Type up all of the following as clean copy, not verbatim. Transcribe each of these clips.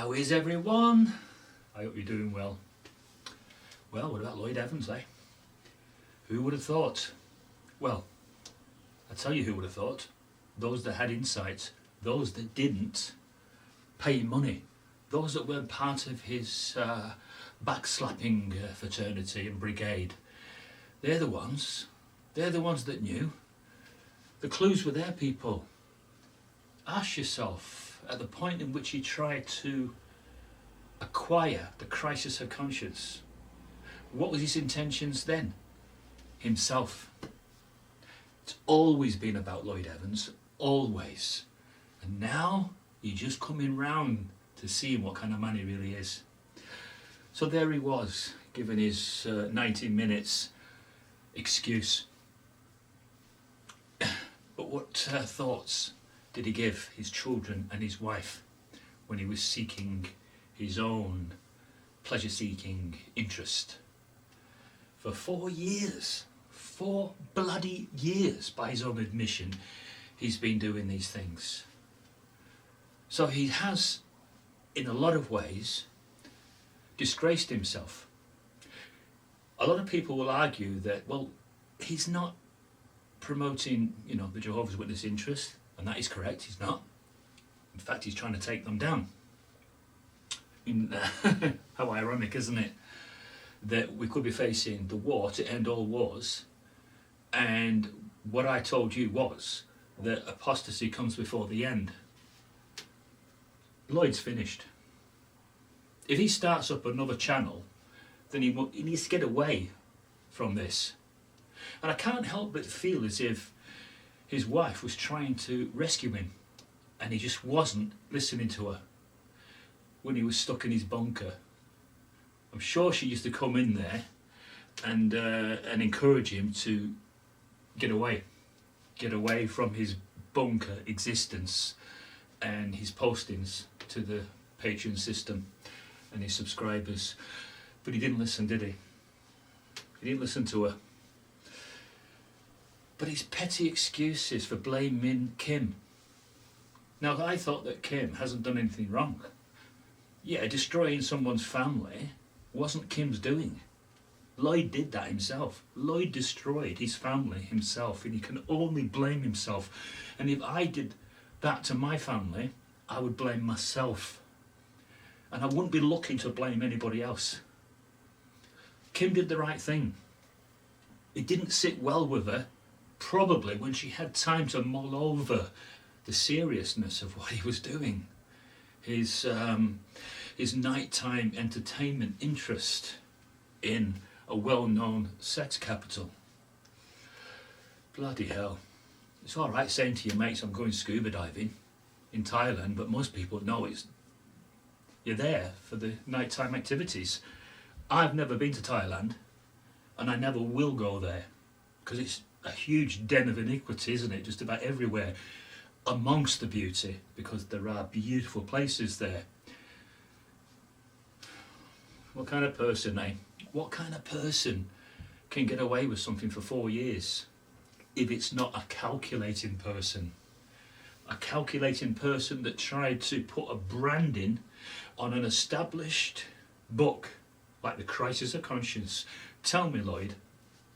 How is everyone? I hope you're doing well. Well, what about Lloyd Evans, eh? Who would have thought? Well, I tell you who would have thought. Those that had insight, those that didn't pay money, those that weren't part of his backslapping fraternity and brigade. They're the ones that knew. The clues were there, people. Ask yourself, at the point in which he tried to acquire the crisis of conscience, what was his intentions then? Himself. It's always been about Lloyd Evans, always. And now you're just coming round to see what kind of man he really is. So there he was, giving his 90 minutes excuse. But what thoughts did he give his children and his wife when he was seeking his own pleasure-seeking interest? For 4 years, 4 bloody years, by his own admission, he's been doing these things. So he has, in a lot of ways, disgraced himself. A lot of people will argue that, well, he's not promoting, the Jehovah's Witness interest, and that is correct, he's not. In fact, he's trying to take them down. How ironic, isn't it? That we could be facing the war to end all wars, and what I told you was that apostasy comes before the end. Lloyd's finished. If he starts up another channel, then he needs to get away from this. And I can't help but feel as if his wife was trying to rescue him, and he just wasn't listening to her when he was stuck in his bunker. I'm sure she used to come in there and encourage him to get away from his bunker existence and his postings to the Patreon system and his subscribers. But he didn't listen, did he? He didn't listen to her. But his petty excuses for blaming Kim. Now, I thought that Kim hasn't done anything wrong. Yeah, destroying someone's family wasn't Kim's doing. Lloyd did that himself. Lloyd destroyed his family himself, and he can only blame himself. And if I did that to my family, I would blame myself. And I wouldn't be looking to blame anybody else. Kim did the right thing. It didn't sit well with her, probably when she had time to mull over the seriousness of what he was doing. His nighttime entertainment interest in a well-known sex capital. Bloody hell. It's all right saying to your mates, I'm going scuba diving in Thailand, but most people know you're there for the nighttime activities. I've never been to Thailand, and I never will go there, because it's a huge den of iniquity, isn't it? Just about everywhere amongst the beauty, because there are beautiful places there. What kind of person, eh? What kind of person can get away with something for 4 years if it's not a calculating person? A calculating person that tried to put a branding on an established book like The Crisis of Conscience. Tell me, Lloyd,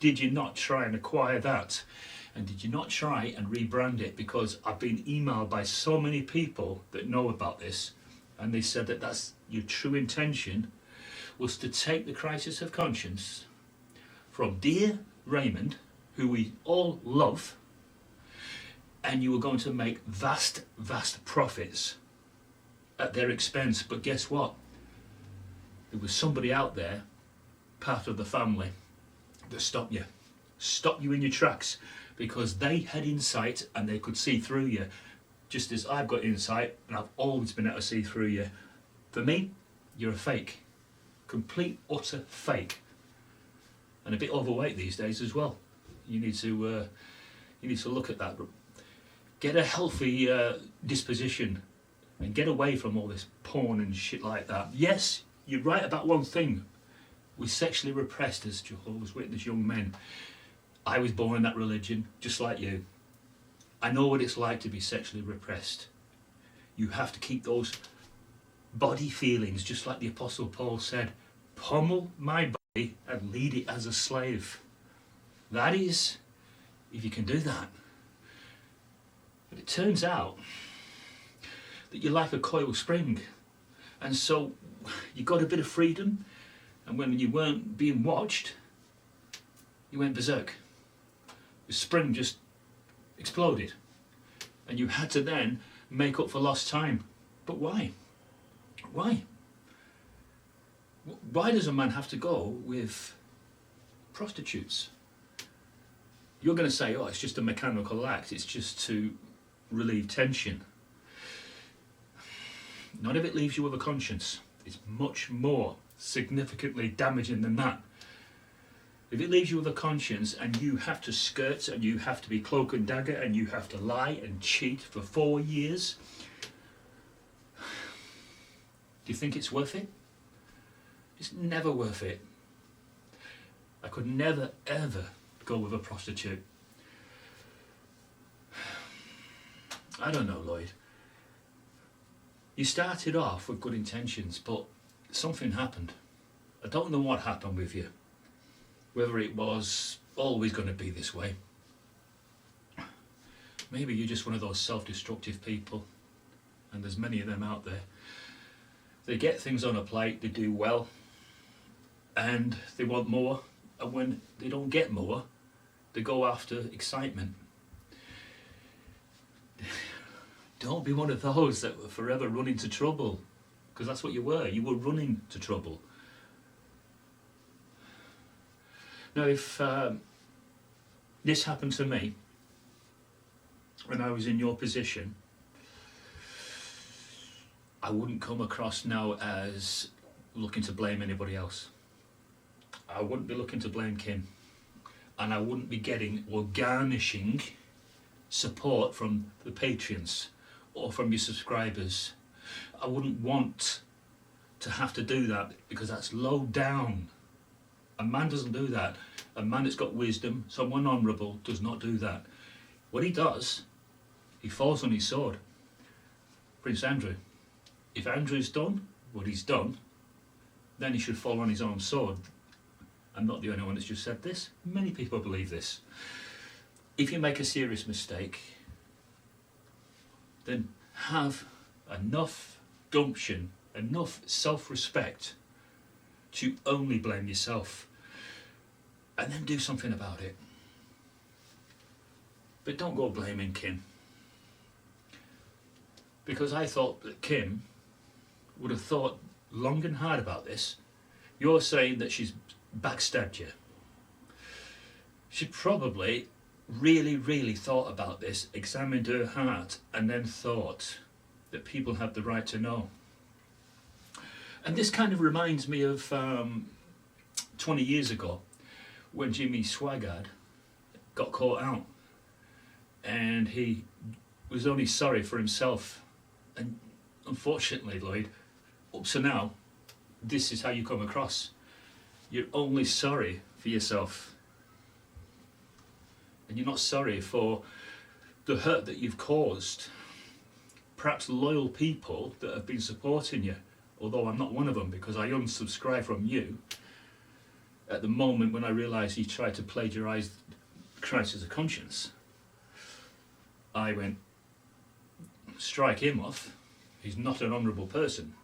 did you not try and acquire that? And did you not try and rebrand it? Because I've been emailed by so many people that know about this, and they said that that's your true intention, was to take The Crisis of Conscience from dear Raymond, who we all love, and you were going to make vast, vast profits at their expense. But guess what? There was somebody out there, part of the family, that stopped you in your tracks, because they had insight and they could see through you, just as I've got insight and I've always been able to see through you. For me, you're a fake, complete utter fake, and a bit overweight these days as well. You need to look at that. Get a healthy disposition and get away from all this porn and shit like that. Yes, you're right about one thing. We're sexually repressed as Jehovah's Witness young men. I was born in that religion, just like you. I know what it's like to be sexually repressed. You have to keep those body feelings, just like the Apostle Paul said, pummel my body and lead it as a slave. That is, if you can do that. But it turns out that you're like a coil spring, and so you got a bit of freedom, and when you weren't being watched, you went berserk. The spring just exploded, and you had to then make up for lost time. But why? Why? Why does a man have to go with prostitutes? You're going to say, oh, it's just a mechanical act, it's just to relieve tension. None of it leaves you with a conscience. It's much more significantly damaging than that. If it leaves you with a conscience and you have to skirt and you have to be cloak and dagger and you have to lie and cheat for 4 years, do you think it's worth it? It's never worth it. I could never ever go with a prostitute. I don't know, Lloyd. You started off with good intentions, but something happened. I don't know what happened with you. Whether it was always going to be this way. Maybe you're just one of those self-destructive people, and there's many of them out there. They get things on a plate, they do well, and they want more, and when they don't get more, they go after excitement. Don't be one of those that were forever running to trouble, because that's what you were. You were running to trouble. Now, if this happened to me when I was in your position, I wouldn't come across now as looking to blame anybody else. I wouldn't be looking to blame Kim, and I wouldn't be getting or garnishing support from the patrons or from your subscribers. I wouldn't want to have to do that, because that's low down. A man doesn't do that. A man that's got wisdom, someone honourable, does not do that. What he does, he falls on his sword. Prince Andrew. If Andrew's done what he's done, then he should fall on his own sword. I'm not the only one that's just said this. Many people believe this. If you make a serious mistake, then have enough gumption, enough self-respect to only blame yourself, and then do something about it. But don't go blaming Kim, because I thought that Kim would have thought long and hard about this. You're saying that she's backstabbed you. She probably really thought about this, examined her heart, and then thought that people have the right to know. And this kind of reminds me of 20 years ago when Jimmy Swaggart got caught out, and he was only sorry for himself. And unfortunately, Lloyd, up to now, this is how you come across. You're only sorry for yourself, and you're not sorry for the hurt that you've caused. Perhaps loyal people that have been supporting you, although I'm not one of them, because I unsubscribed from you at the moment when I realised you tried to plagiarise Crisis of Conscience. I went, strike him off. He's not an honourable person.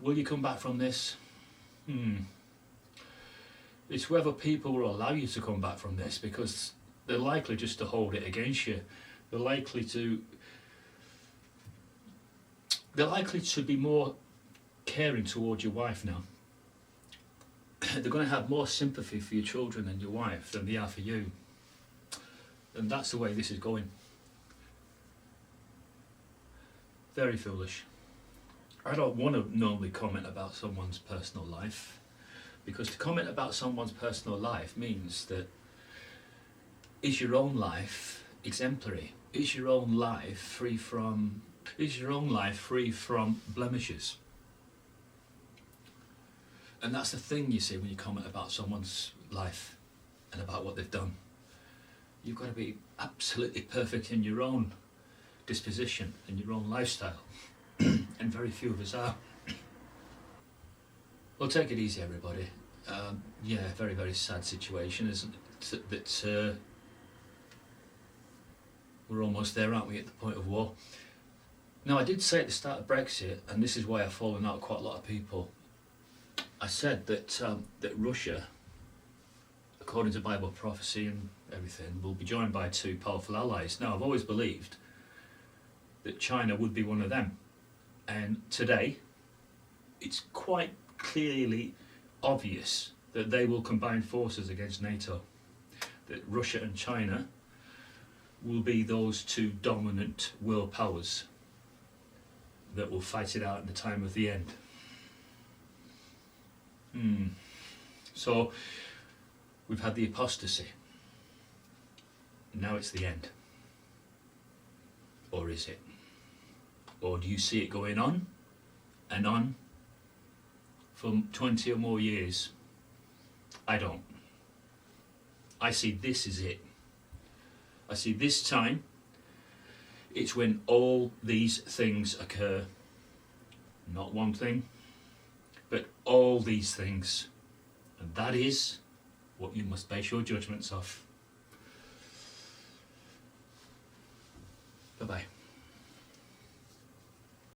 Will you come back from this? It's whether people will allow you to come back from this, because they're likely just to hold it against you. They're likely to be more caring towards your wife now. They're going to have more sympathy for your children and your wife than they are for you. And that's the way this is going. Very foolish. I don't want to normally comment about someone's personal life, because to comment about someone's personal life means that, is your own life exemplary? Is your own life free from blemishes? And that's the thing, you see, when you comment about someone's life and about what they've done. You've got to be absolutely perfect in your own. disposition and your own lifestyle. And very few of us are. Well, take it easy, everybody. Yeah, very, very sad situation, isn't it? That we're almost there, aren't we, at the point of war? Now, I did say at the start of Brexit, and this is why I've fallen out with quite a lot of people, I said that that Russia, according to Bible prophecy and everything, will be joined by two powerful allies. Now, I've always believed that China would be one of them. And today, it's quite clearly obvious that they will combine forces against NATO. That Russia and China will be those two dominant world powers that will fight it out in the time of the end. So, we've had the apostasy. Now it's the end. Or is it? Or do you see it going on and on for 20 or more years? I don't. I see this is it. I see this time, it's when all these things occur. Not one thing, but all these things. And that is what you must base your judgments off. Bye-bye.